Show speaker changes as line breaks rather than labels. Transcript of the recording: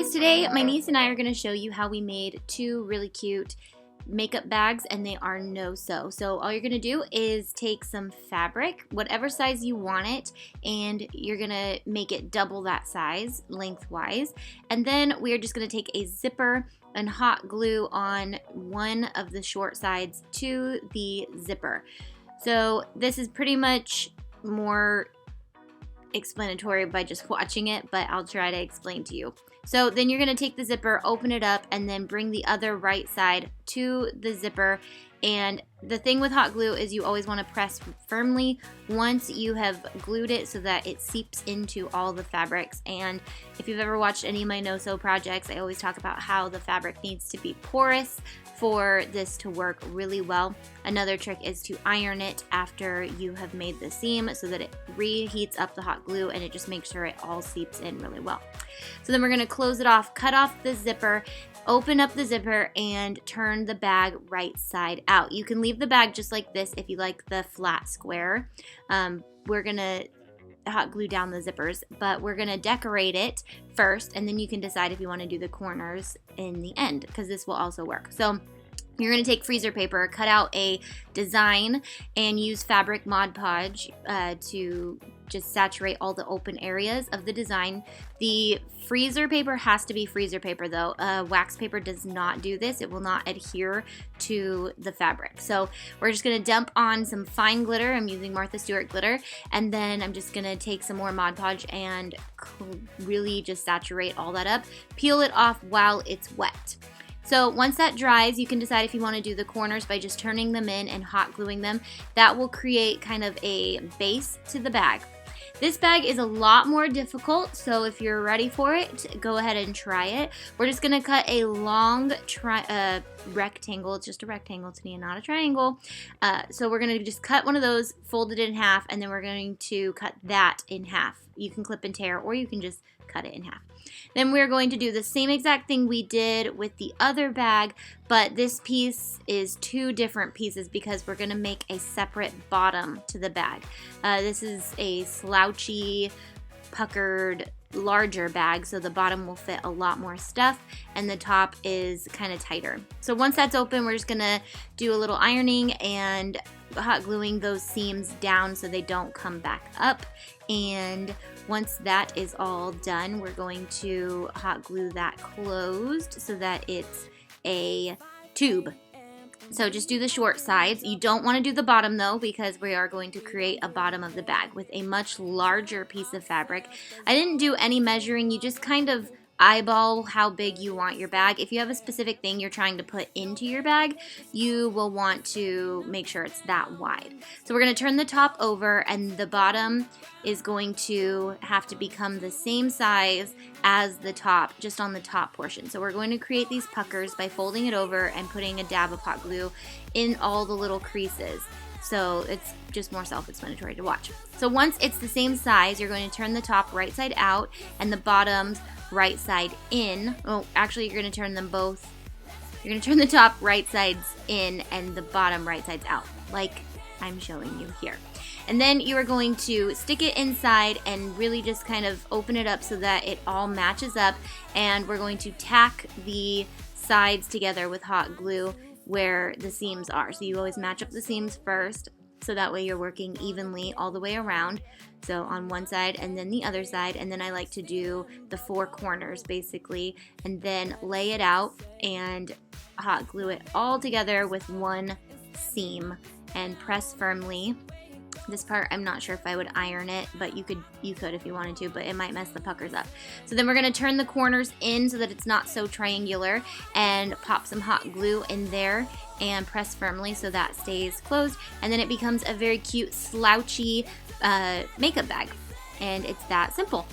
guys, today my niece and I are going to show you how we made two really cute makeup bags, and they are no-sew. So all you're going to do is take some fabric, whatever size you want it, and you're going to make it double that size lengthwise. And then we're just going to take a zipper and hot glue on one of the short sides to the zipper. So this is pretty much more explanatory by just watching it, but I'll try to explain to you. So then you're going to take the zipper, open it up, and then bring the other right side to the zipper. And the thing with hot glue is you always want to press firmly once you have glued it so that it seeps into all the fabrics. And if you've ever watched any of my no-sew projects, I always talk about how the fabric needs to be porous for this to work really well. Another trick is to iron it after you have made the seam so that it reheats up the hot glue and it just makes sure it all seeps in really well. So then we're going to close it off, cut off the zipper, open up the zipper, and turn the bag right side out. You can leave the bag just like this if you like the flat square. We're going to hot glue down the zippers, but we're going to decorate it first, and then you can decide if you want to do the corners in the end, because this will also work. So you're going to take freezer paper, cut out a design, and use fabric Mod Podge to just saturate all the open areas of the design. The freezer paper has to be freezer paper though. Wax paper does not do this. It will not adhere to the fabric. So we're just going to dump on some fine glitter. I'm using Martha Stewart glitter, and then I'm just going to take some more Mod Podge and really just saturate all that up. Peel it off while it's wet. So once that dries, you can decide if you want to do the corners by just turning them in and hot gluing them. That will create kind of a base to the bag. This bag is a lot more difficult, so if you're ready for it, go ahead and try it. We're just going to cut a long rectangle. It's just a rectangle to me and not a triangle. So we're going to just cut one of those, fold it in half, and then we're going to cut that in half. You can clip and tear, or you can just cut it in half. Then we're going to do the same exact thing we did with the other bag, but this piece is two different pieces because we're going to make a separate bottom to the bag. This is a slouchy, puckered, larger bag, so the bottom will fit a lot more stuff, and the top is kind of tighter. So once that's open, we're just going to do a little ironing and hot gluing those seams down so they don't come back up. And once that is all done, we're going to hot glue that closed so that it's a tube. So just do the short sides. You don't want to do the bottom though, because we are going to create a bottom of the bag with a much larger piece of fabric. I didn't do any measuring. You just kind of eyeball how big you want your bag. If you have a specific thing you're trying to put into your bag, you will want to make sure it's that wide. So we're going to turn the top over, and the bottom is going to have to become the same size as the top, just on the top portion. So we're going to create these puckers by folding it over and putting a dab of hot glue in all the little creases. So it's just more self-explanatory to watch. So once it's the same size, you're going to turn the top right side out and the bottoms right side in. Oh, actually, you're going to turn them both. You're going to turn the top right sides in and the bottom right sides out, like I'm showing you here. And then you are going to stick it inside and really just kind of open it up so that it all matches up. And we're going to tack the sides together with hot glue where the seams are. So you always match up the seams first, so that way you're working evenly all the way around. So on one side and then the other side, and then I like to do the four corners basically, and then lay it out and hot glue it all together with one seam and press firmly. This part, I'm not sure if I would iron it, but you could if you wanted to, but it might mess the puckers up. So then we're going to turn the corners in so that it's not so triangular, and pop some hot glue in there and press firmly so that stays closed, and then it becomes a very cute slouchy makeup bag, and it's that simple.